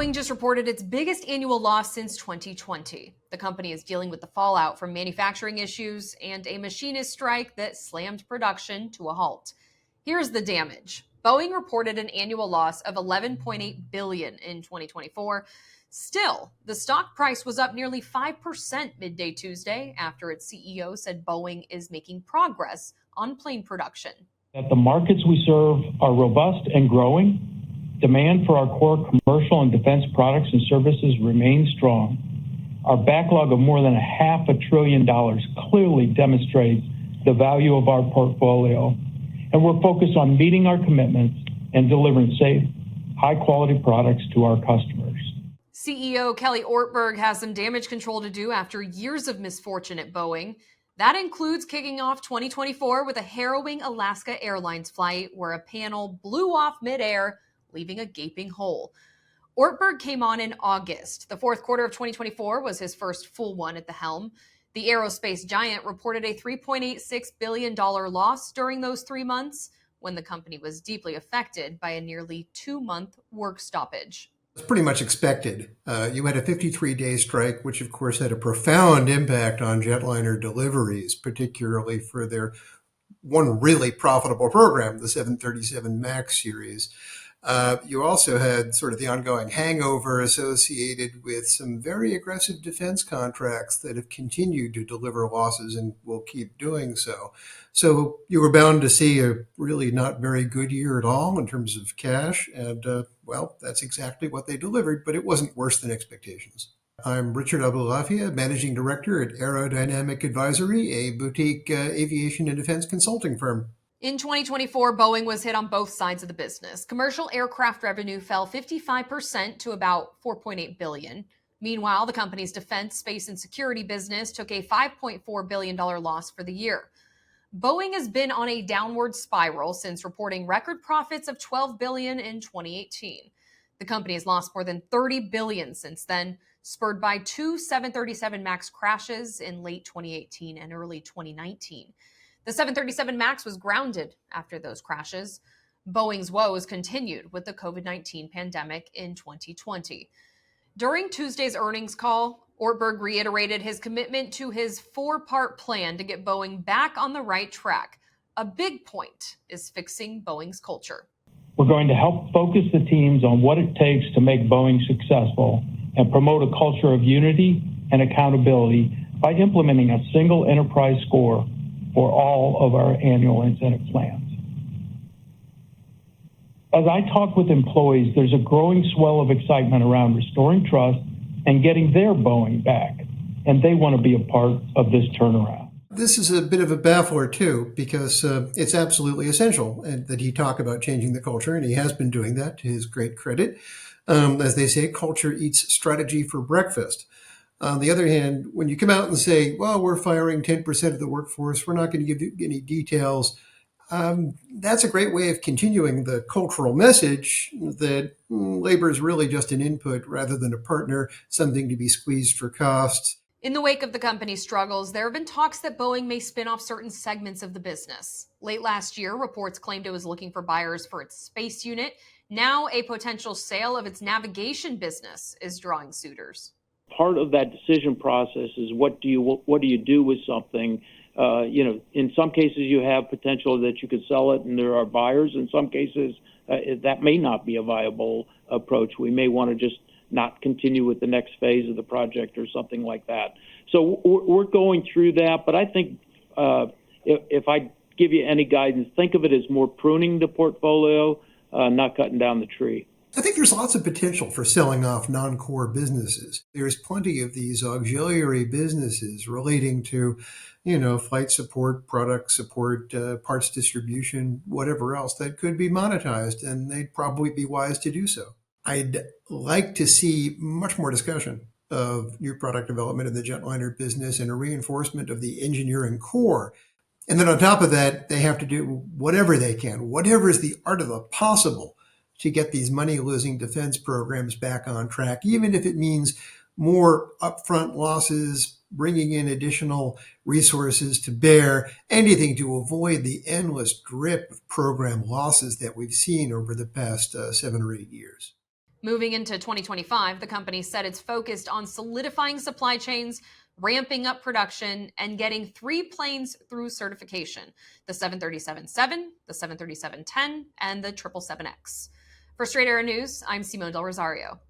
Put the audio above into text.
Boeing just reported its biggest annual loss since 2020. The company is dealing with the fallout from manufacturing issues and a machinist strike that slammed production to a halt. Here's the damage. Boeing reported an annual loss of $11.8 billion in 2024. Still, the stock price was up nearly 5% midday Tuesday after its CEO said Boeing is making progress on plane production. That the markets we serve are robust and growing. Demand for our core commercial and defense products and services remains strong. Our backlog of more than $500 billion clearly demonstrates the value of our portfolio, and we're focused on meeting our commitments and delivering safe, high-quality products to our customers. CEO Kelly Ortberg has some damage control to do after years of misfortune at Boeing. That includes kicking off 2024 with a harrowing Alaska Airlines flight where a panel blew off midair, leaving a gaping hole. Ortberg came on in August. The fourth quarter of 2024 was his first full one at the helm. The aerospace giant reported a $3.86 billion loss during those 3 months when the company was deeply affected by a nearly 2-month work stoppage. It's pretty much expected. You had a 53-day strike, which of course had a profound impact on jetliner deliveries, particularly for their one really profitable program, the 737 MAX series. You also had sort of the ongoing hangover associated with some very aggressive defense contracts that have continued to deliver losses and will keep doing so. So you were bound to see a really not very good year at all in terms of cash. And, well, that's exactly what they delivered, but it wasn't worse than expectations. I'm Richard Abulafia, Managing Director at Aerodynamic Advisory, a boutique aviation and defense consulting firm. In 2024, Boeing was hit on both sides of the business. Commercial aircraft revenue fell 55% to about $4.8 billion. Meanwhile, the company's defense, space, and security business took a $5.4 billion loss for the year. Boeing has been on a downward spiral since reporting record profits of $12 billion in 2018. The company has lost more than $30 billion since then, spurred by 2 737 MAX crashes in late 2018 and early 2019. The 737 MAX was grounded after those crashes. Boeing's woes continued with the COVID-19 pandemic in 2020. During Tuesday's earnings call, Ortberg reiterated his commitment to his 4-part plan to get Boeing back on the right track. A big point is fixing Boeing's culture. We're going to help focus the teams on what it takes to make Boeing successful and promote a culture of unity and accountability by implementing a single enterprise score for all of our annual incentive plans. As I talk with employees, there's a growing swell of excitement around restoring trust and getting their Boeing back, and they want to be a part of this turnaround. This is a bit of a baffler, too, because it's absolutely essential that he talk about changing the culture, and he has been doing that to his great credit. As they say, culture eats strategy for breakfast. On the other hand, when you come out and say, well, we're firing 10% of the workforce, we're not going to give you any details, that's a great way of continuing the cultural message that labor is really just an input rather than a partner, something to be squeezed for costs. In the wake of the company's struggles, there have been talks that Boeing may spin off certain segments of the business. Late last year, reports claimed it was looking for buyers for its space unit. Now, a potential sale of its navigation business is drawing suitors. Part of that decision process is what do you do with something? In some cases you have potential that you could sell it and there are buyers. In some cases that may not be a viable approach. We may want to just not continue with the next phase of the project or something like that. So we're going through that. But I think if I give you any guidance, think of it as more pruning the portfolio, not cutting down the tree. I think there's lots of potential for selling off non-core businesses. There's plenty of these auxiliary businesses relating to, flight support, product support, parts distribution, whatever else that could be monetized, and they'd probably be wise to do so. I'd like to see much more discussion of new product development in the jetliner business and a reinforcement of the engineering core. And then on top of that, they have to do whatever they can, whatever is the art of the possible, to get these money-losing defense programs back on track, even if it means more upfront losses, bringing in additional resources to bear, anything to avoid the endless drip of program losses that we've seen over the past 7 or 8 years. Moving into 2025, the company said it's focused on solidifying supply chains, ramping up production, and getting 3 planes through certification: the 737-7, the 737-10, and the 777X. For Straight Arrow News, I'm Simone Del Rosario.